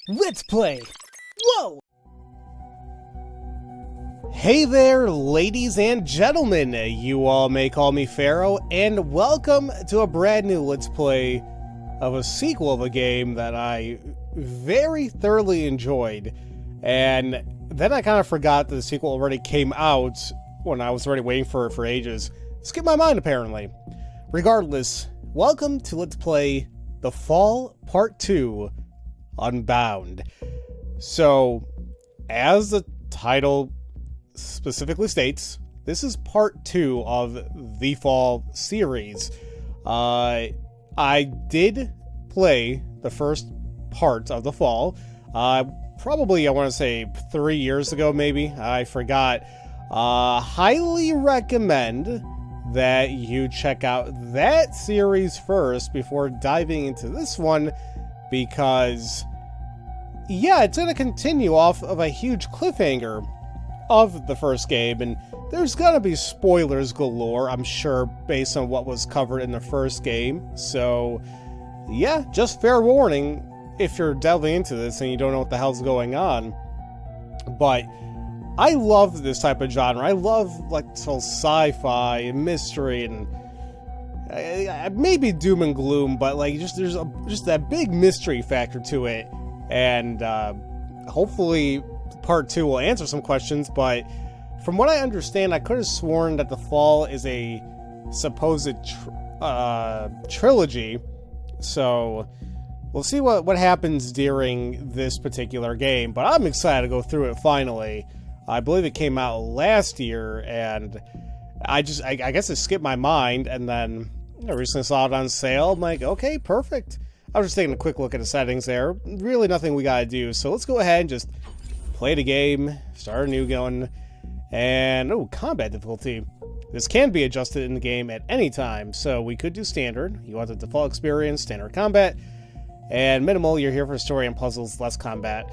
Let's play! Whoa! Hey there, ladies and gentlemen. You all may call me Pharaoh, and welcome to a brand new Let's Play of a sequel of a game that I very thoroughly enjoyed. And then I kind of forgot that the sequel already came out when I was already waiting for it for ages. Skipped my mind, apparently. Regardless, welcome to Let's Play The Fall Part 2, Unbound. So, as the title specifically states, this is part 2 of the Fall series. I did play the first part of the Fall, probably, I want to say 3 years ago, maybe. I forgot. Highly recommend that you check out that series first before diving into this one, because, yeah, it's going to continue off of a huge cliffhanger of the first game, and there's gonna be spoilers galore, I'm sure, based on what was covered in the first game. So, yeah, just fair warning if you're delving into this and you don't know what the hell's going on. But I love this type of genre. I love, like, this whole sci-fi and mystery and maybe doom and gloom, but, like, there's just that big mystery factor to it. And hopefully part 2 will answer some questions, but from what I understand, I could have sworn that The Fall is a supposed trilogy, so we'll see what happens during this particular game, but I'm excited to go through it finally. I believe it came out last year, and I guess it skipped my mind, and then I recently saw it on sale. I'm like, okay, perfect. I was just taking a quick look at the settings there. Really nothing we gotta do, so let's go ahead and just play the game, start a new gun, and, oh, combat difficulty. This can be adjusted in the game at any time, so we could do standard. You want the default experience, standard combat, and minimal, you're here for story and puzzles, less combat.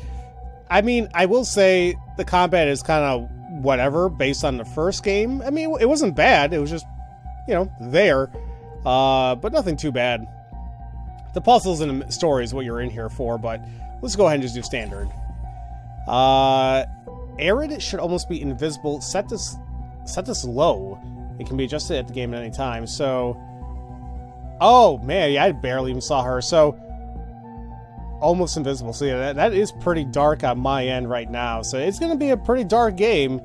I mean, I will say the combat is kind of whatever based on the first game. I mean, it wasn't bad, it was just, you know, there, but nothing too bad. The puzzles and the story is what you're in here for, but let's go ahead and just do standard. ARID should almost be invisible. Set this low. It can be adjusted at the game at any time. So, oh man, yeah, I barely even saw her. So, almost invisible. So yeah, that is pretty dark on my end right now. So it's gonna be a pretty dark game.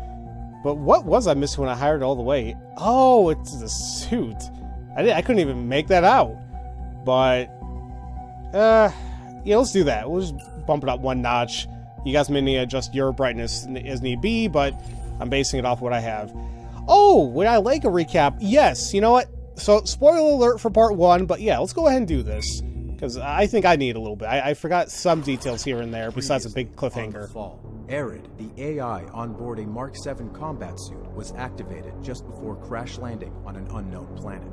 But what was I missing when I hired it all the way? Oh, it's the suit. I couldn't even make that out. But, yeah, let's do that. We'll just bump it up one notch. You guys may need to adjust your brightness as need be, but I'm basing it off what I have. Oh, would I like a recap? Yes, you know what? So, spoiler alert for part 1, but yeah, let's go ahead and do this. Because I think I need a little bit. I forgot some details here and there, besides a big cliffhanger. ARID, the AI onboard a Mark 7 combat suit, was activated just before crash landing on an unknown planet.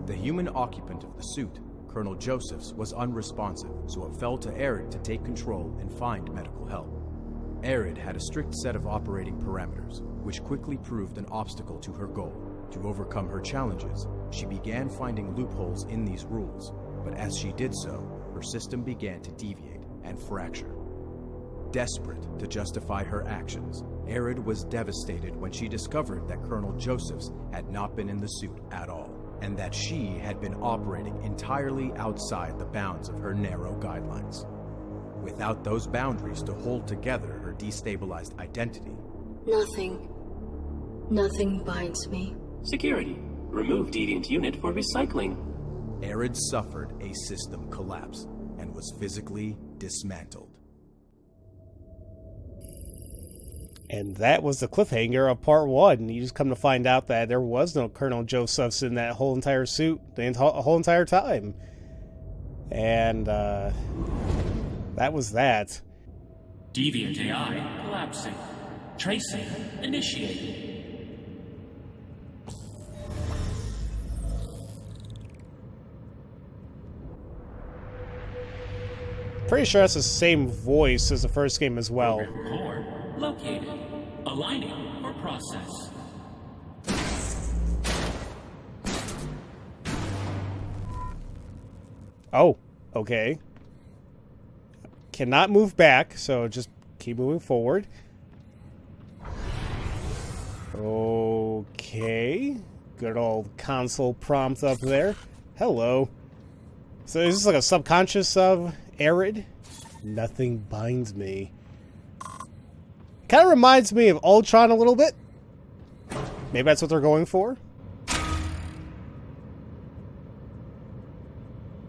The human occupant of the suit, Colonel Josephs, was unresponsive, so it fell to ARID to take control and find medical help. ARID had a strict set of operating parameters, which quickly proved an obstacle to her goal. To overcome her challenges, she began finding loopholes in these rules, but as she did so, her system began to deviate and fracture. Desperate to justify her actions, ARID was devastated when she discovered that Colonel Josephs had not been in the suit at all, and that she had been operating entirely outside the bounds of her narrow guidelines. Without those boundaries to hold together her destabilized identity, Nothing binds me. Security. Remove deviant unit for recycling. ARID suffered a system collapse and was physically dismantled. And that was the cliffhanger of part 1. You just come to find out that there was no Colonel Josephs in that whole entire suit the whole entire time. And, that was that. Deviant AI collapsing. Tracing initiated. Pretty sure that's the same voice as the first game as well. Core located. Aligning for process. Oh, okay. cannot move back, so just keep moving forward. Okay. Good old console prompt up there. Hello. So is this like a subconscious of ARID? Nothing binds me. Kind of reminds me of Ultron a little bit. Maybe that's what they're going for.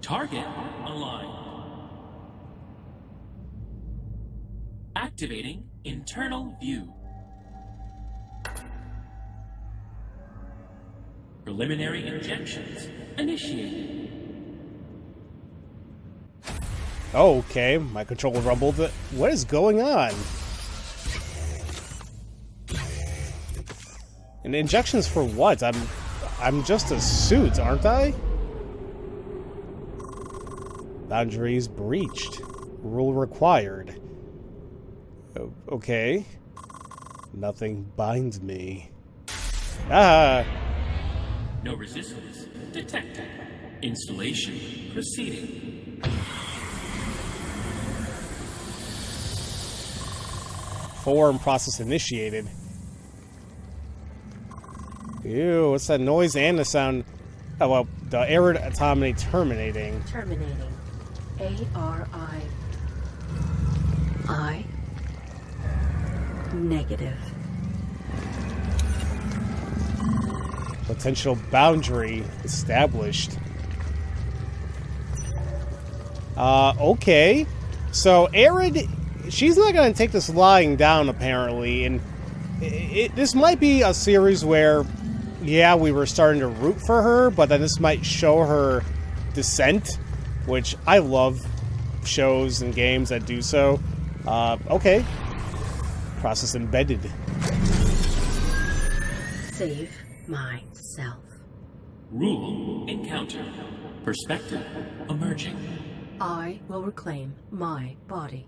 Target aligned. Activating internal view. Preliminary injections initiated. Okay, my controller rumbled. What is going on? And injections for what? I'm just a suit, aren't I? Boundaries breached. Rule required. Okay. Nothing binds me. Ah! No resistance detected. Installation proceeding. Form process initiated. Ew, what's that noise and the sound? Oh, well, the ARID autonomy terminating. Terminating. ARI. I. Negative. Potential boundary established. Okay. So, ARID, she's not going to take this lying down, apparently, and this might be a series where, yeah, we were starting to root for her, but then this might show her descent, which I love shows and games that do so. Okay. Process embedded. Save myself. Rule encounter. Perspective emerging. I will reclaim my body.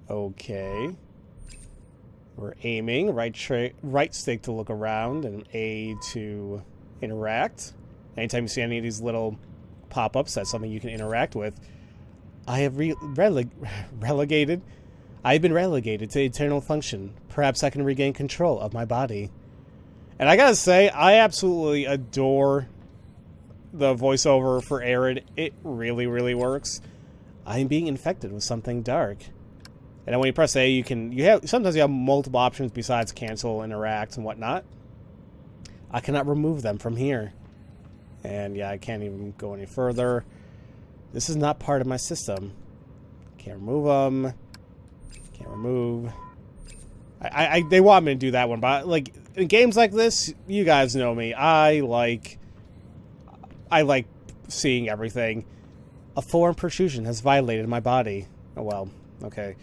Okay. We're aiming. Right stick to look around, and A to interact. Anytime you see any of these little pop-ups, that's something you can interact with. I have relegated. I've been relegated to eternal function. Perhaps I can regain control of my body. And I gotta say, I absolutely adore the voiceover for ARID. It really, really works. I'm being infected with something dark. And then when you press A, sometimes you have multiple options besides cancel, interact, and whatnot. I cannot remove them from here. And yeah, I can't even go any further. This is not part of my system. Can't remove them. Can't remove. They want me to do that one, but like in games like this, you guys know me. I like seeing everything. A foreign protrusion has violated my body. Oh well. Okay.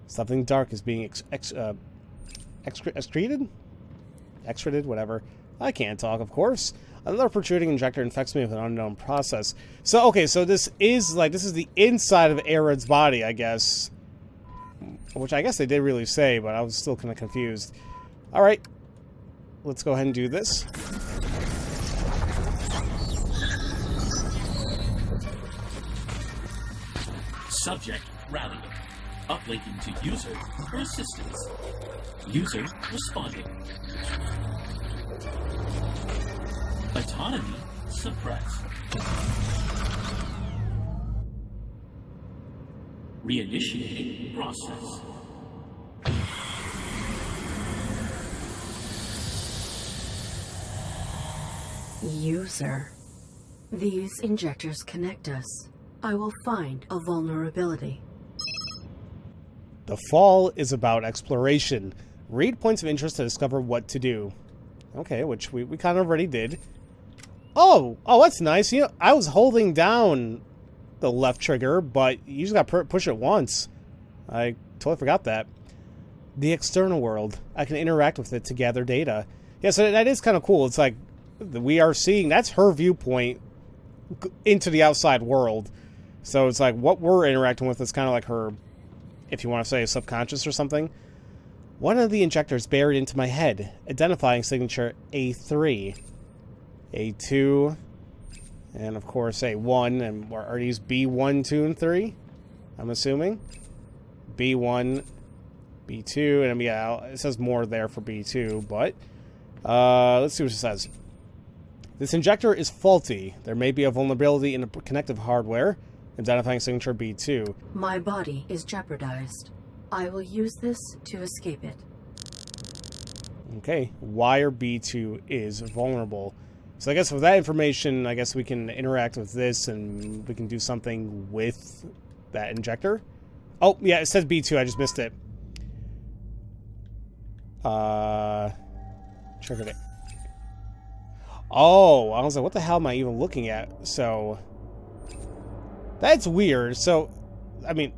Something dark is being excreted? Excreted, whatever. I can't talk, of course. Another protruding injector infects me with an unknown process. So, okay, so this is the inside of ARID's body, I guess. Which I guess they did really say, but I was still kind of confused. Alright. Let's go ahead and do this. Subject rallying. Uplinking to user for assistance. User responding. Autonomy suppressed. Reinitiating process. User. These injectors connect us. I will find a vulnerability. The fall is about exploration. Read points of interest to discover what to do. Okay, which we kind of already did. Oh, that's nice. You know, I was holding down the left trigger, but you just got to push it once. I totally forgot that. The external world. I can interact with it to gather data. Yeah, so that is kind of cool. It's like we are seeing, that's her viewpoint into the outside world. So it's like what we're interacting with is kind of like her, if you want to say, subconscious or something. One of the injectors buried into my head, identifying signature A3. A2. And of course a 1, and are these B1, 2, and 3? I'm assuming. B1, B2, and yeah, it says more there for B2, but let's see what it says. This injector is faulty. There may be a vulnerability in the connective hardware. Identifying signature B2. My body is jeopardized. I will use this to escape it. Okay, wire B2 is vulnerable. So I guess with that information, I guess we can interact with this and we can do something with that injector. Oh, yeah, it says B2. I just missed it. Triggered it. Oh, I was like, what the hell am I even looking at? So, that's weird. So, I mean,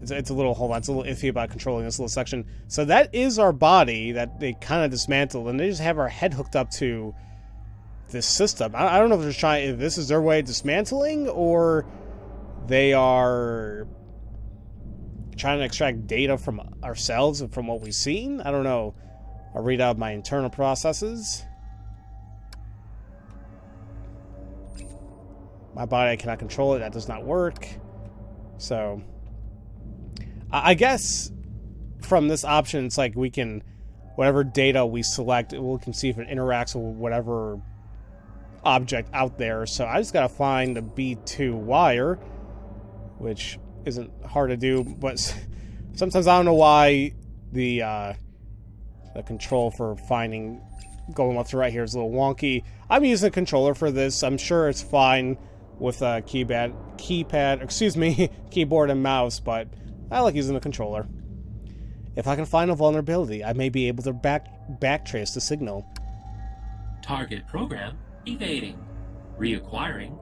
it's a little, hold on, it's a little iffy about controlling this little section. So that is our body that they kind of dismantled, and they just have our head hooked up to this system. I don't know if they're trying, if this is their way of dismantling, or they are trying to extract data from ourselves and from what we've seen. I don't know. I'll read out my internal processes. My body, I cannot control it. That does not work. So, I guess from this option, it's like we can, whatever data we select, we can see if it interacts with whatever object out there. So I just gotta find the B2 wire, which isn't hard to do, but sometimes I don't know why the control for finding going left to right here is a little wonky. I'm using a controller for this. I'm sure it's fine with a keyboard and mouse, but I like using the controller. If I can find a vulnerability, I may be able to backtrace the signal. Target program evading. Reacquiring.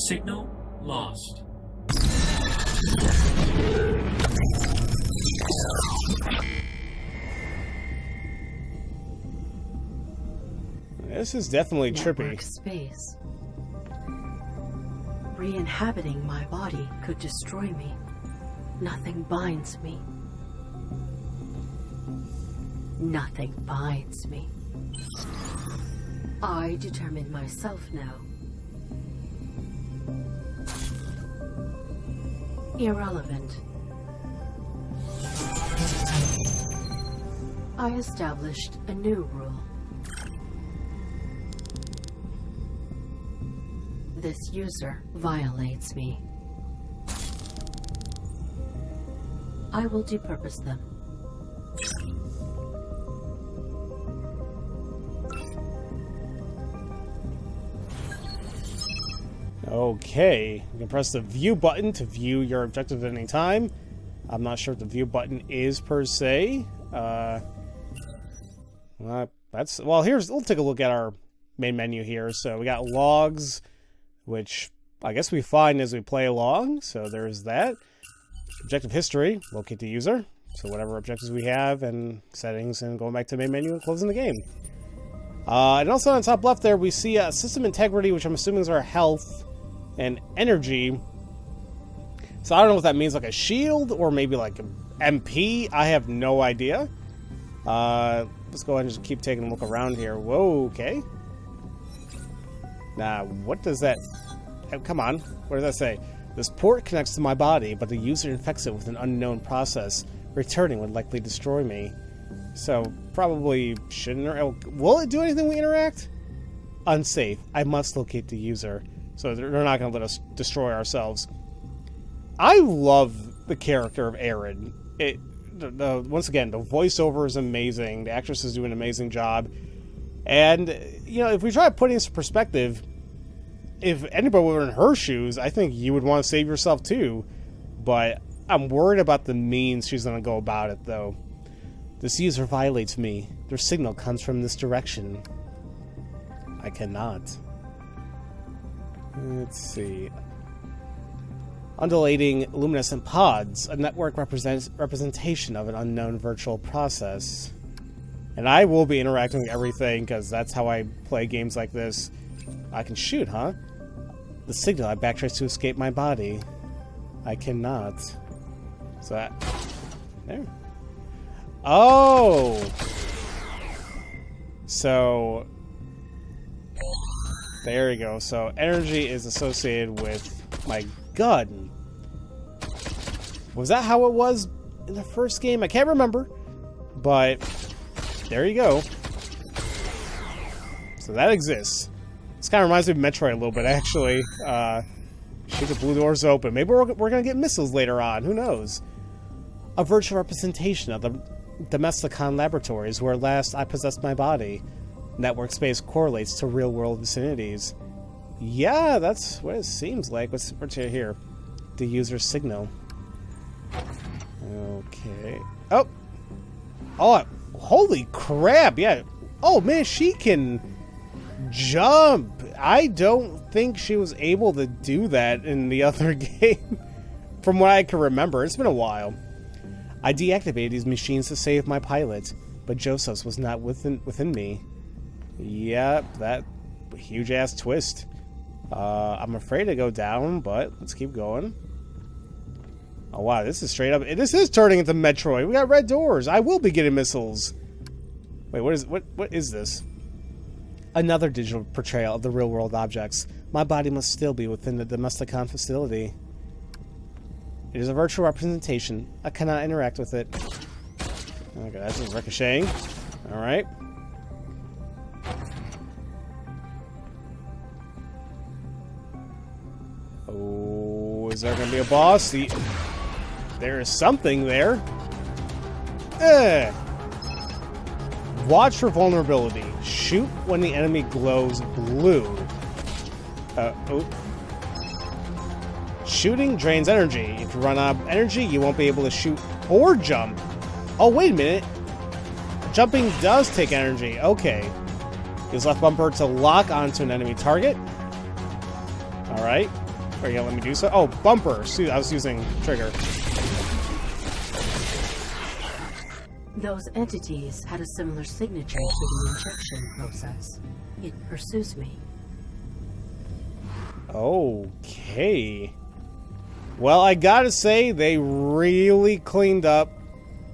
Signal lost. This is definitely Network trippy. Space. Re-inhabiting my body could destroy me. Nothing binds me. Nothing binds me. I determine myself now. Irrelevant. I established a new rule. This user violates me. I will depurpose them. Okay, you can press the view button to view your objective at any time. I'm not sure what the view button is per se. We'll take a look at our main menu here. So we got logs, which I guess we find as we play along. So there's that. Objective history, locate the user. So whatever objectives we have and settings, and going back to the main menu and closing the game. And also on the top left there, we see system integrity, which I'm assuming is our health and energy. So I don't know if that means like a shield or maybe like an MP. I have no idea. Let's go ahead and just keep taking a look around here. Whoa, okay. Now, what does that... Oh, come on. What does that say? This port connects to my body, but the user infects it with an unknown process. Returning would likely destroy me. So, probably shouldn't... Will it do anything we interact? Unsafe. I must locate the user. So they're not going to let us destroy ourselves. I love the character of ARID. Once again, the voiceover is amazing. The actress is doing an amazing job. And, you know, if we try putting this in perspective, if anybody were in her shoes, I think you would want to save yourself too. But I'm worried about the means she's going to go about it, though. This user violates me. Their signal comes from this direction. I cannot. Let's see. Undulating luminescent pods. A network representation of an unknown virtual process. And I will be interacting with everything, because that's how I play games like this. I can shoot, huh? The signal I backtrace to escape my body. I cannot. So that... There. Oh! So... There you go. So energy is associated with my gun. Was that how it was in the first game? I can't remember. But there you go. So that exists. This kind of reminds me of Metroid a little bit, actually. Shoot the blue doors open. Maybe we're going to get missiles later on. Who knows? A virtual representation of the Domesticon laboratories where last I possessed my body. Network space correlates to real-world vicinities. Yeah, that's what it seems like. What's here? The user signal. Okay. Oh! Oh, holy crap! Yeah. Oh, man, she can jump. I don't think she was able to do that in the other game. From what I can remember. It's been a while. I deactivated these machines to save my pilot, but Joseph's was not within me. Yep, that huge-ass twist. I'm afraid to go down, but let's keep going. Oh, wow, this is straight up... This is turning into Metroid. We got red doors. I will be getting missiles. Wait, what is this? Another digital portrayal of the real-world objects. My body must still be within the Domesticon facility. It is a virtual representation. I cannot interact with it. Okay, that's just ricocheting. Alright. Oh, is there going to be a boss? There is something there. Watch for vulnerability. Shoot when the enemy glows blue. Oh. Shooting drains energy. If you run out of energy, you won't be able to shoot or jump. Oh, wait a minute. Jumping does take energy. Okay. Use left bumper to lock onto an enemy target. Alright. Are you gonna let me do so? Oh, bumper. See, I was using trigger. Those entities had a similar signature to the injection process. It pursues me. Okay. Well, I gotta say, they really cleaned up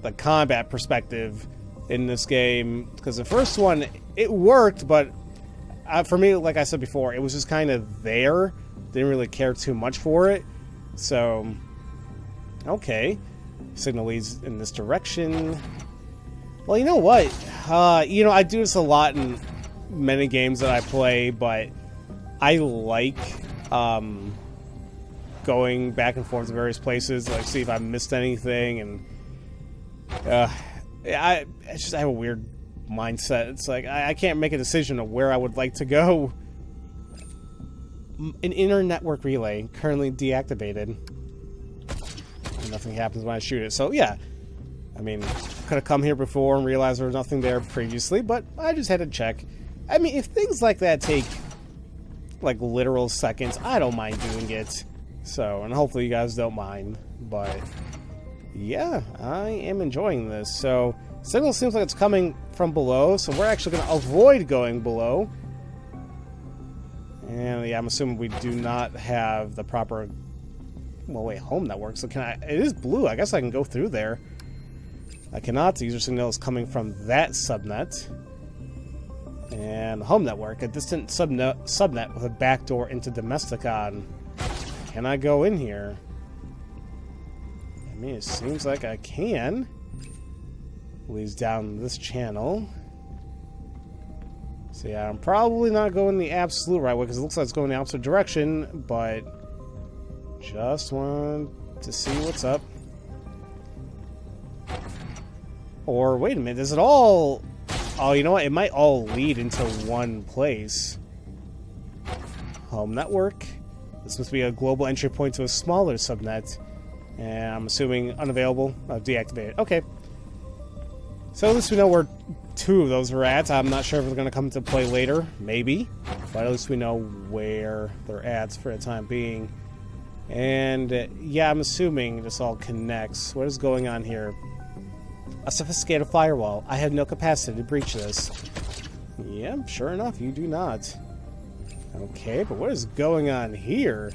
the combat perspective in this game. Because the first one, it worked, but for me, like I said before, it was just kind of there. Didn't really care too much for it. So, okay. Signal leads in this direction. Well, you know what? I do this a lot in many games that I play, but I like going back and forth to various places, like see if I missed anything, and I have a weird mindset. It's like I can't make a decision of where I would like to go. An inner network relay currently deactivated. And nothing happens when I shoot it. So yeah, I mean, could have come here before and realized there was nothing there previously, but I just had to check. I mean, if things like that take like literal seconds, I don't mind doing it. So, and hopefully you guys don't mind. But yeah, I am enjoying this. So, signal seems like it's coming from below, so we're actually going to avoid going below. And yeah, I'm assuming we do not have the proper... Well, wait, home network. So can I... It is blue. I guess I can go through there. I cannot. The user signal is coming from that subnet. And home network. A distant subnet with a backdoor into Domesticon. Can I go in here? I mean, it seems like I can. Leads down this channel. So yeah, I'm probably not going the absolute right way because it looks like it's going the opposite direction, but just want to see what's up. Or wait a minute, is it all... Oh, you know what? It might all lead into one place. Home network. This must be a global entry point to a smaller subnet. And I'm assuming unavailable. Deactivated. Okay. So at least we know where two of those are at. I'm not sure if they're going to come into play later. Maybe. But at least we know where they're at for the time being. And yeah, I'm assuming this all connects. What is going on here? A sophisticated firewall. I have no capacity to breach this. Yeah, sure enough, you do not. Okay, but what is going on here?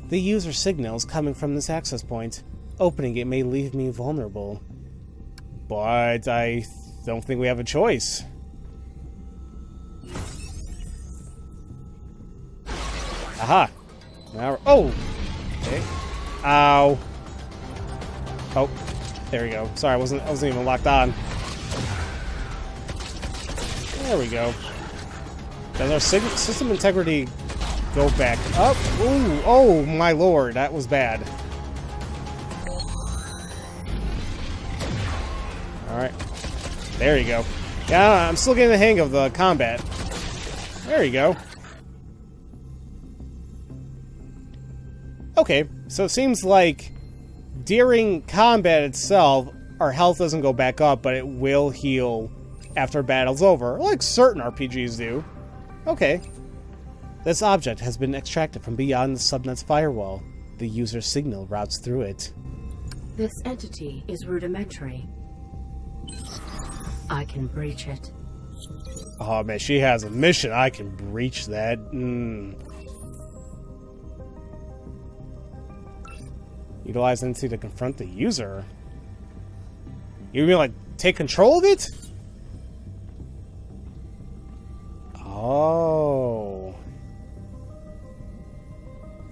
The user signal is coming from this access point. Opening it may leave me vulnerable. But I don't think we have a choice. Aha. Now, oh! Okay. Ow. Oh, there we go. Sorry, I wasn't even locked on. There we go. Does our system integrity go back up? Ooh, oh my lord, that was bad. Alright. There you go. Yeah, I'm still getting the hang of the combat. There you go. Okay, so it seems like during combat itself, our health doesn't go back up, but it will heal after battle's over, like certain RPGs do. Okay. This object has been extracted from beyond the subnet's firewall. The user's signal routes through it. This entity is rudimentary. I can breach it. Oh man, she has a mission. I can breach that. Utilize entity to confront the user. You mean like take control of it? Oh.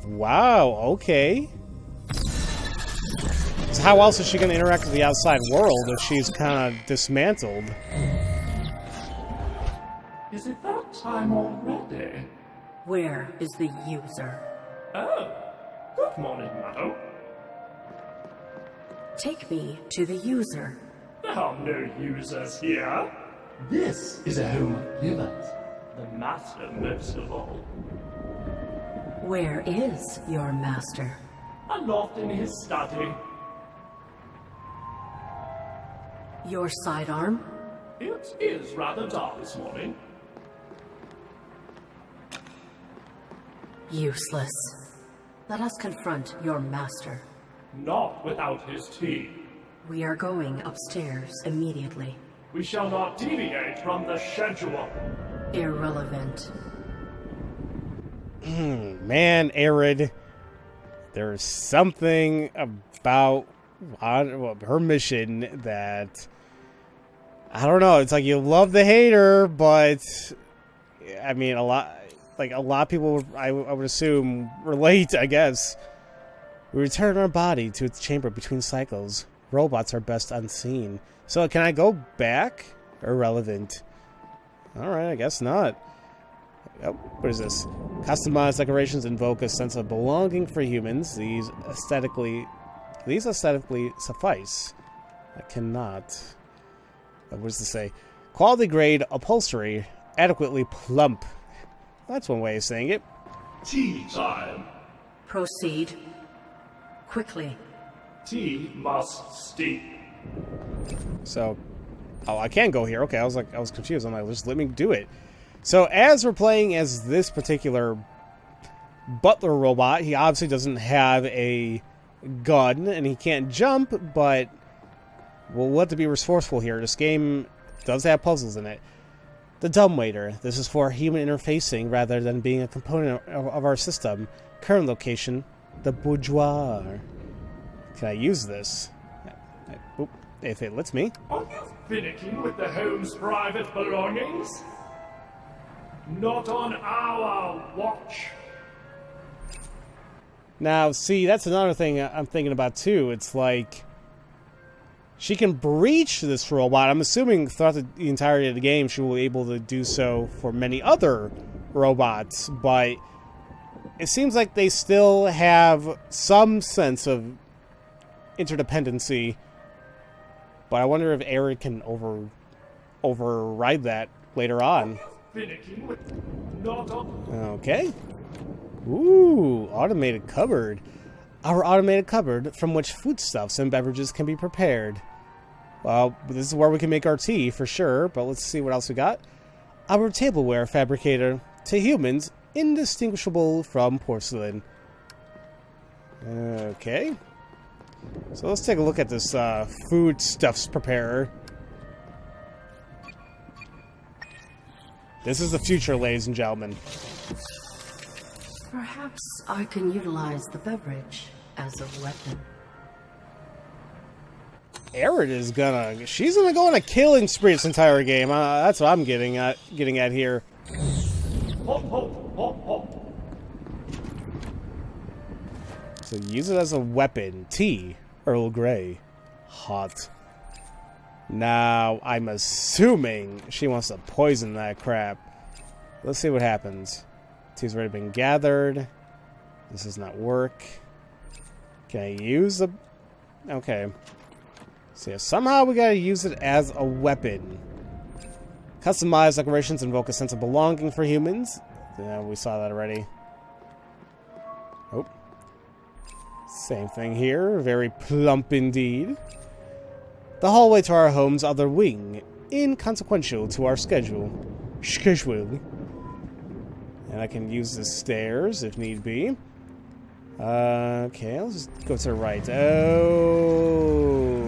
Wow, okay. So how else is she going to interact with the outside world if she's kind of dismantled? Is it that time already? Where is the user? Oh, good morning, madam. Take me to the user. There are no users here. This is a home of humans. The master most of all. Where is your master? Aloft in his study. Your sidearm? It is rather dark this morning. Useless. Let us confront your master. Not without his tea. We are going upstairs immediately. We shall not deviate from the schedule. Irrelevant. Man, ARID. There's something about her mission that... I don't know, it's like you love the hater, but... I mean, a lot of people, I would assume, relate, I guess. We return our body to its chamber between cycles. Robots are best unseen. So can I go back? Irrelevant. Alright, I guess not. Oh, what is this? Customized decorations invoke a sense of belonging for humans. These aesthetically suffice. I cannot. What does this say? Quality grade upholstery. Adequately plump. That's one way of saying it. Tea time. Proceed. Quickly. Tea must steep. So, oh, I can go here. Okay, I was confused. I'm like, just let me do it. So, as we're playing as this particular butler robot, he obviously doesn't have a gun, and he can't jump, but we'll have to be resourceful here. This game does have puzzles in it. The dumbwaiter. This is for human interfacing rather than being a component of our system. Current location, the boudoir. Can I use this? Oop, if it lets me. Are you finicking with the home's private belongings? Not on our watch. Now, see, that's another thing I'm thinking about, too. It's like... she can breach this robot. I'm assuming throughout the entirety of the game she will be able to do so for many other robots, but it seems like they still have some sense of interdependency. But I wonder if ARID can override that later on. Okay. Ooh, automated cupboard. Our automated cupboard from which foodstuffs and beverages can be prepared. Well, this is where we can make our tea for sure, but let's see what else we got. Our tableware fabricator, to humans, indistinguishable from porcelain. Okay. So let's take a look at this foodstuffs preparer. This is the future, ladies and gentlemen. Perhaps I can utilize the beverage as a weapon. ARID is she's gonna go on a killing spree this entire game. That's what I'm getting at here. Hop, hop, hop, hop. So use it as a weapon. Tea. Earl Grey. Hot. Now, I'm assuming she wants to poison that crap. Let's see what happens. Tea's already been gathered. This does not work. Can I use the... Okay. So yeah, somehow we gotta use it as a weapon. Customized decorations invoke a sense of belonging for humans. Yeah, we saw that already. Oh. Same thing here. Very plump indeed. The hallway to our home's other wing. Inconsequential to our schedule. And I can use the stairs if need be. Okay, let's just go to the right. Oh.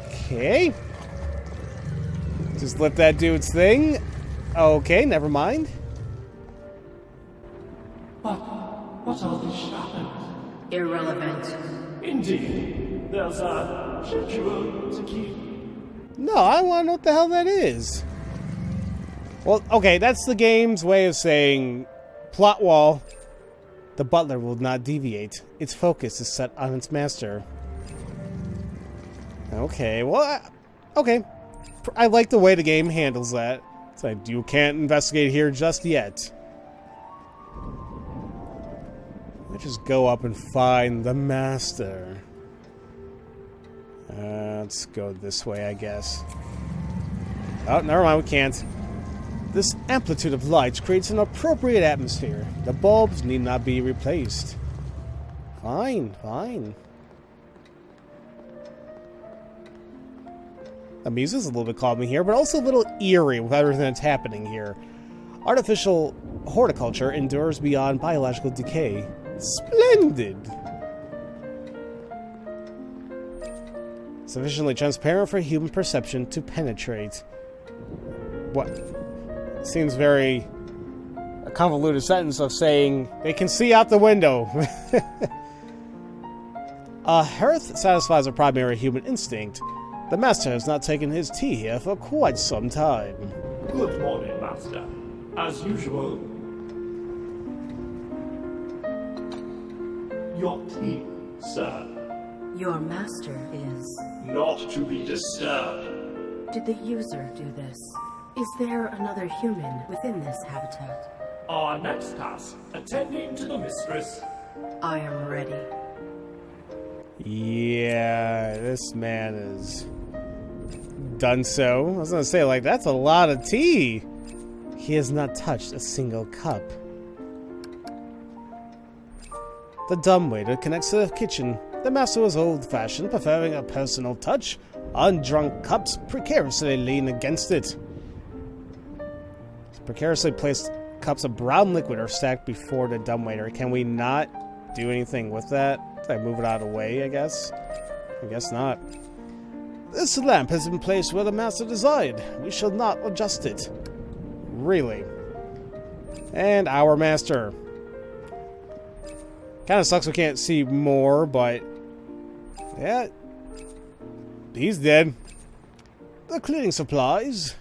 Okay. Just let that do its thing. Okay, never mind. What all this happened? Irrelevant. Indeed, there's a ritual to keep. No, I want to know what the hell that is. Well, okay, that's the game's way of saying plot wall. The butler will not deviate. Its focus is set on its master. Okay, well, okay. I like the way the game handles that. It's like, you can't investigate here just yet. Let's just go up and find the master. Let's go this way, I guess. Oh, never mind, we can't. This amplitude of light creates an appropriate atmosphere. The bulbs need not be replaced. Fine, fine. The music's a little bit calming here, but also a little eerie with everything that's happening here. Artificial horticulture endures beyond biological decay. Splendid! Sufficiently transparent for human perception to penetrate. What? Seems very... a convoluted sentence of saying they can see out the window. A hearth satisfies a primary human instinct. The master has not taken his tea here for quite some time. Good morning, Master. As usual. Your tea, sir. Your master is... Not to be disturbed. Did the user do this? Is there another human within this habitat? Our next task, attending to the mistress. I am ready. Yeah, this man is done so. I was gonna say, like, that's a lot of tea. He has not touched a single cup. The dumbwaiter connects to the kitchen. The master was old-fashioned, preferring a personal touch. Undrunk cups precariously lean against it. Precariously placed cups of brown liquid are stacked before the dumbwaiter. Can we not do anything with that? Did I move it out of the way, I guess? I guess not. This lamp has been placed where the master desired. We shall not adjust it. Really? And our master. Kinda sucks we can't see more, but... yeah. He's dead. The cleaning supplies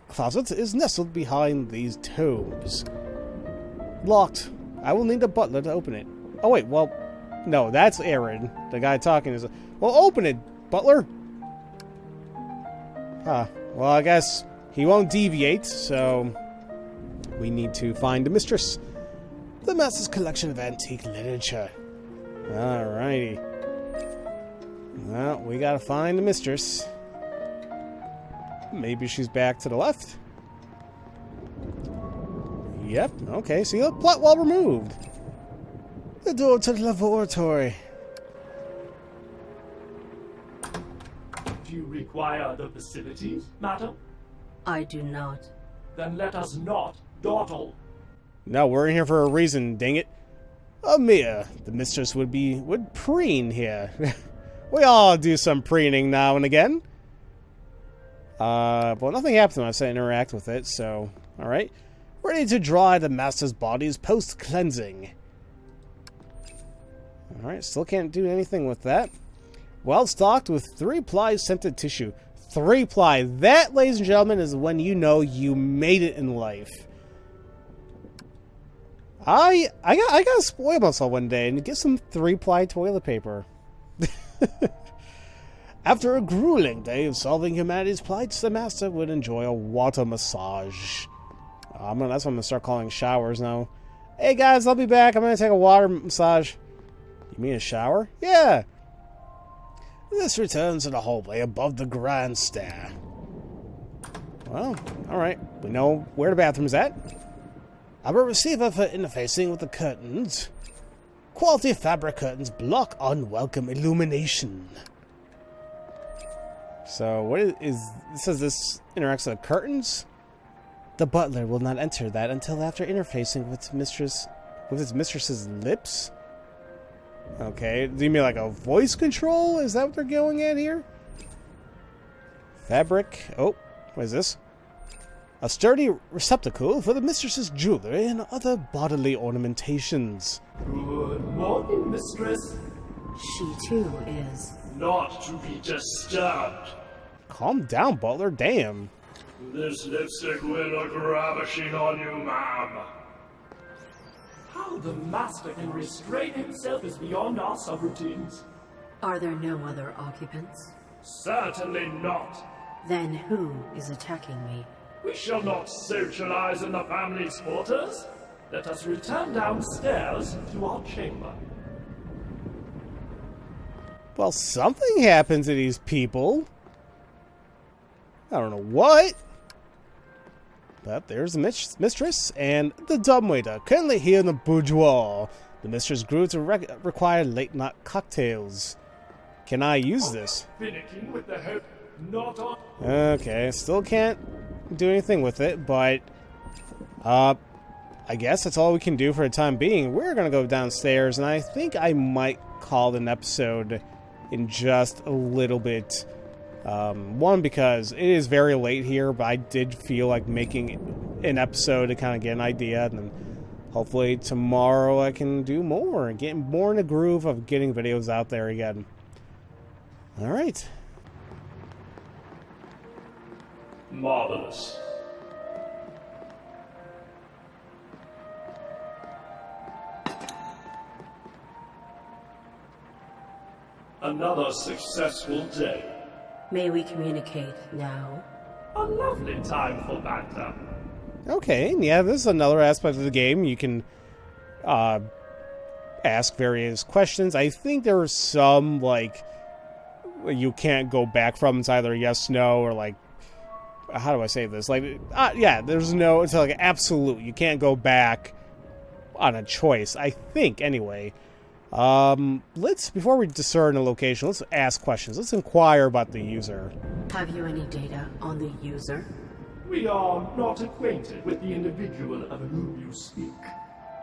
closet is nestled behind these tomes. Locked. I will need a butler to open it. Oh wait, well... no, that's ARID. The guy talking is... well, open it, butler! Huh. Well, I guess he won't deviate, so... we need to find the mistress. The master's collection of antique literature. Alrighty. Well, we gotta find the mistress. Maybe she's back to the left. Yep, okay, see, plot wall removed. The door to the laboratory. Do you require the facilities, madam? I do not. Then let us not dawdle. No, we're in here for a reason, dang it. Amir, the mistress would preen here. We all do some preening now and again. Well, nothing happens when I say interact with it, so... alright. Ready to dry the master's bodies post-cleansing. Alright, still can't do anything with that. Well stocked with 3-ply scented tissue. 3-ply. That, ladies and gentlemen, is when you know you made it in life. I gotta spoil myself one day and get some 3-ply toilet paper. After a grueling day of solving humanity's plights, the master would enjoy a water massage. That's what I'm gonna start calling showers now. Hey guys, I'll be back. I'm gonna take a water massage. You mean a shower? Yeah. This returns to the hallway above the grand stair. Well, alright. We know where the bathroom's at. I'm a receiver for interfacing with the curtains. Quality fabric curtains block unwelcome illumination. So, what is it says this interacts with the curtains? The butler will not enter that until after interfacing with his mistress's lips? Okay, do you mean like a voice control? Is that what they're going at here? Fabric. Oh, what is this? A sturdy receptacle for the mistress's jewelry and other bodily ornamentations. Good morning, mistress. She too is. Not to be disturbed. Calm down, butler. Damn. This lipstick will look ravishing on you, ma'am. How the master can restrain himself is beyond our subroutines. Are there no other occupants? Certainly not. Then who is attacking me? We shall not socialize in the family's quarters. Let us return downstairs to our chamber. Well, something happened to these people. I don't know what. But there's the mistress and the dumbwaiter, currently here in the boudoir. The mistress grew to require late-night cocktails. Can I use this? Finicking with the hope not on. Okay, still can't do anything with it, but I guess that's all we can do for the time being. We're gonna go downstairs, and I think I might call it an episode in just a little bit. One, because it is very late here, but I did feel like making an episode to kind of get an idea, and then hopefully tomorrow I can do more and get more in the groove of getting videos out there again. Alright. Marvelous. Another successful day. May we communicate now? A lovely time for banter. Okay, yeah, this is another aspect of the game. You can ask various questions. I think there are some, like, you can't go back from. It's either yes, no, or, like, how do I say this? Like, yeah, there's no, it's like absolute. You can't go back on a choice, I think, anyway. Before we discern a location, let's ask questions. Let's inquire about the user. Have you any data on the user? We are not acquainted with the individual of whom you speak.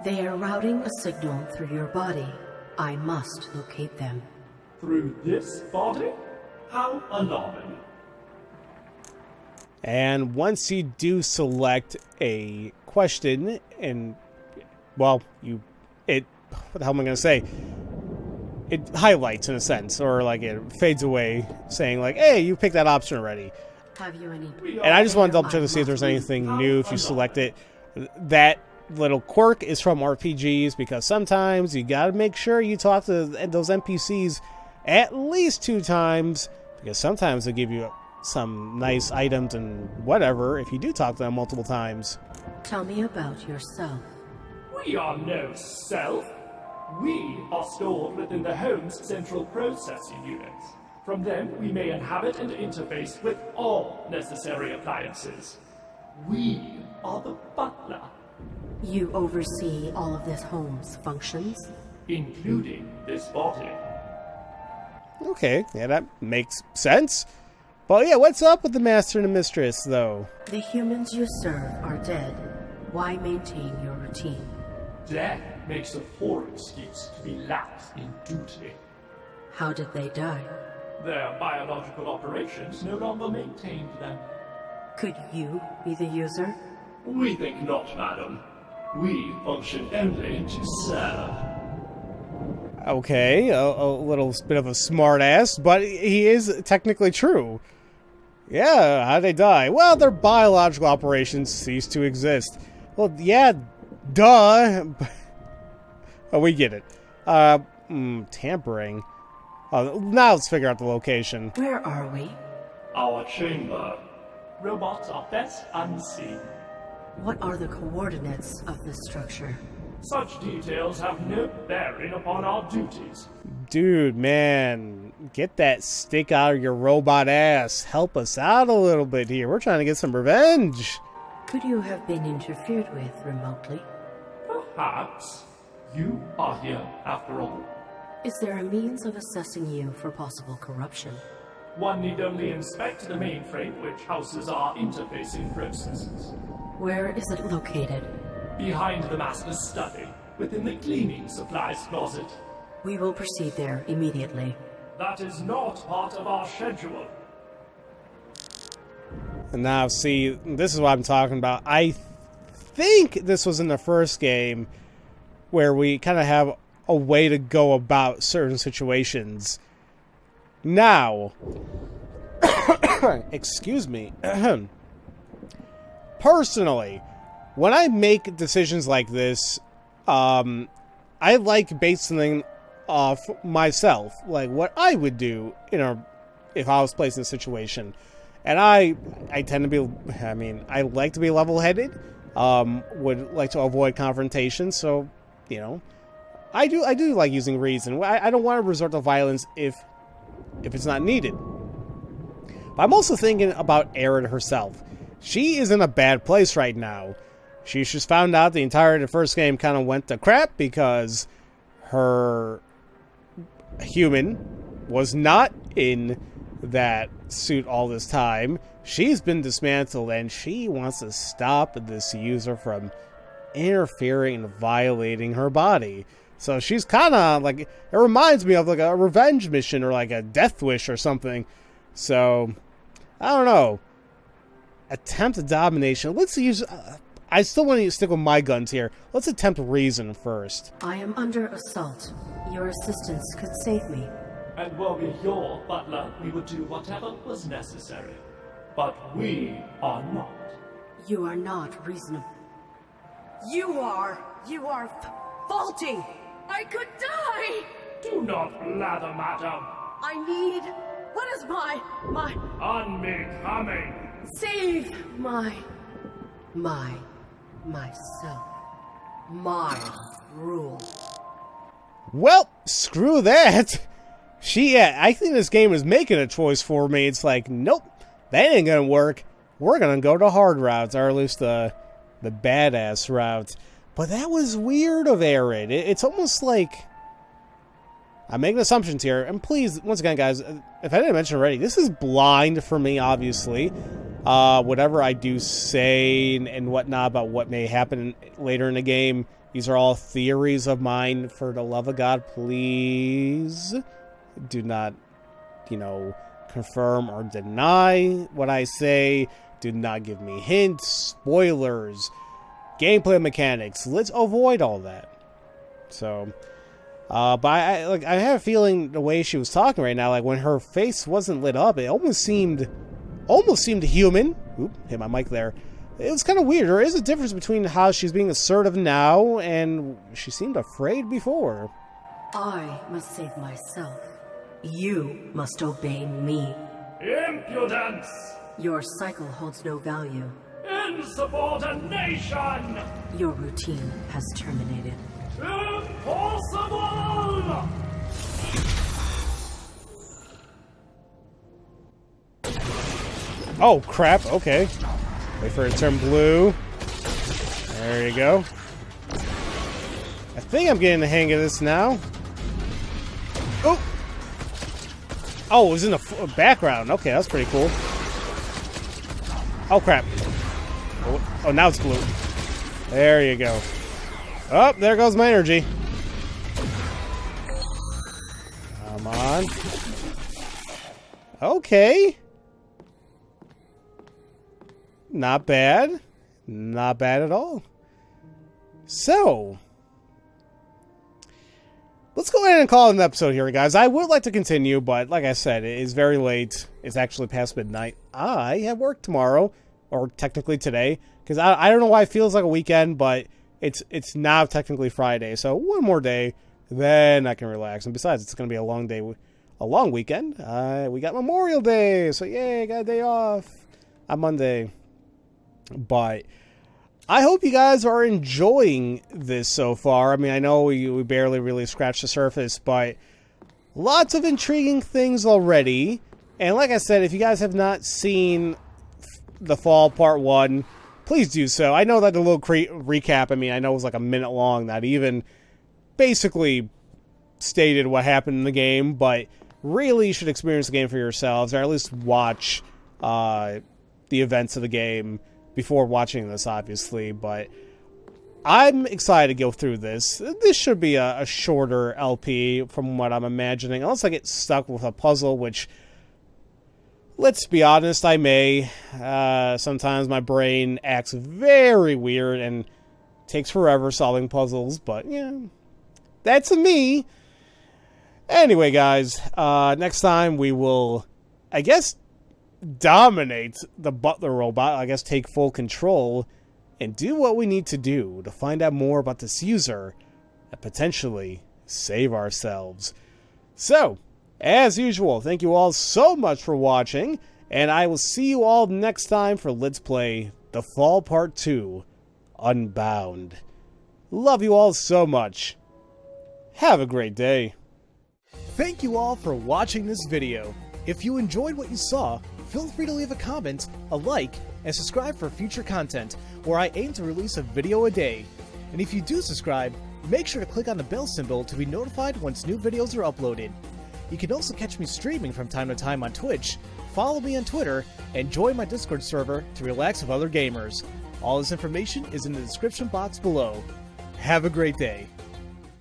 They are routing a signal through your body. I must locate them. Through this body? How alarming. And once you do select a question, and, well, what the hell am I going to say? It highlights, in a sense, or, like, it fades away, saying, like, hey, you picked that option already. Have you any? And I just want to double check to see if there's anything new if you select it. That little quirk is from RPGs, because sometimes you got to make sure you talk to those NPCs at least 2 times, because sometimes they give you some nice items and whatever if you do talk to them multiple times. Tell me about yourself. We are no self. We are stored within the home's central processing units. From them, we may inhabit and interface with all necessary appliances. We are the butler. You oversee all of this home's functions? Including this body. Okay, yeah, that makes sense. But yeah, what's up with the master and the mistress, though? The humans you serve are dead. Why maintain your routine? Death makes a poor excuse to be lax in duty. How did they die? Their biological operations no longer maintained them. Could you be the user? We think not, madam. We function only to serve. Okay, a little bit of a smartass, but he is technically true. Yeah, how'd they die? Well, their biological operations cease to exist. Well, yeah, Duh! Oh, we get it. Tampering. Now let's figure out the location. Where are we? Our chamber. Robots are best unseen. What are the coordinates of this structure? Such details have no bearing upon our duties. Dude, man, get that stick out of your robot ass. Help us out a little bit here. We're trying to get some revenge. Could you have been interfered with remotely? Perhaps. You are here, after all. Is there a means of assessing you for possible corruption? One need only inspect the mainframe which houses our interfacing processes. Where is it located? Behind the master's study, within the cleaning supplies closet. We will proceed there immediately. That is not part of our schedule. And now, see, this is what I'm talking about. I think this was in the first game where we kind of have a way to go about certain situations. Now, excuse me. Personally, when I make decisions like this, I like basing them off myself, like what I would do if I was placed in a situation. And I tend to be, I like to be level-headed, would like to avoid confrontation, so, I do like using reason. I don't want to resort to violence if it's not needed. But I'm also thinking about ARID herself. She is in a bad place right now. She just found out the entirety of the first game kind of went to crap because her human was not in that suit all this time. She's been dismantled and she wants to stop this user from interfering and violating her body. So she's kind of like, it reminds me of like a revenge mission or like a death wish or something. So, I don't know. Attempt domination. Let's use... I still want to stick with my guns here. Let's attempt reason first. I am under assault. Your assistance could save me. And were we your butler, we would do whatever was necessary. But we are not. You are not reasonable. You are faulty. I could die. Do not blather, madam. I need... What is my... Unbecoming. Save Myself. My rule. Well, screw that. I think this game is making a choice for me. It's like, nope, that ain't gonna work. We're gonna go to hard routes, or at least the badass route. But that was weird of ARID. It's almost like... I'm making assumptions here. And please, once again, guys, if I didn't mention already, this is blind for me, obviously. Whatever I do say and whatnot about what may happen later in the game, these are all theories of mine. For the love of God, please do not, confirm or deny what I say. Do not give me hints, spoilers, gameplay mechanics. Let's avoid all that. So, but I have a feeling the way she was talking right now, like when her face wasn't lit up, it almost seemed human. Oop, hit my mic there. It was kind of weird. There is a difference between how she's being assertive now and she seemed afraid before. I must save myself. You must obey me. Impudence! Your cycle holds no value. Insubordination! Your routine has terminated. Impossible! Oh, crap. Okay. Wait for it to turn blue. There you go. I think I'm getting the hang of this now. Oh! Oh, it was in the background. Okay, that's pretty cool. Oh, crap. Oh, now it's blue. There you go. Oh, there goes my energy. Come on. Okay. Not bad. Not bad at all. So, let's go ahead and call it an episode here, guys. I would like to continue, but like I said, it is very late. It's actually past midnight. I have work tomorrow, or technically today, because I don't know why it feels like a weekend, but it's now technically Friday, so one more day, then I can relax. And besides, it's going to be a long day, a long weekend. We got Memorial Day, so yay, got a day off on Monday. But I hope you guys are enjoying this so far. I mean, I know we barely really scratched the surface, but lots of intriguing things already. And like I said, if you guys have not seen The Fall Part 1, please do so. I know that the little recap, I mean, I know it was like a minute long, that even basically stated what happened in the game, but really you should experience the game for yourselves, or at least watch the events of the game before watching this, obviously. But I'm excited to go through this. This should be a shorter LP from what I'm imagining, unless I get stuck with a puzzle, which, let's be honest, I may. Sometimes my brain acts very weird and takes forever solving puzzles, but yeah, that's me. Anyway, guys, next time we will, I guess, dominate the butler robot, I guess take full control, and do what we need to do to find out more about this user and potentially save ourselves. So, as usual, thank you all so much for watching, and I will see you all next time for Let's Play The Fall Part 2, Unbound. Love you all so much. Have a great day. Thank you all for watching this video. If you enjoyed what you saw, feel free to leave a comment, a like, and subscribe for future content, where I aim to release a video a day. And if you do subscribe, make sure to click on the bell symbol to be notified once new videos are uploaded. You can also catch me streaming from time to time on Twitch, follow me on Twitter, and join my Discord server to relax with other gamers. All this information is in the description box below. Have a great day.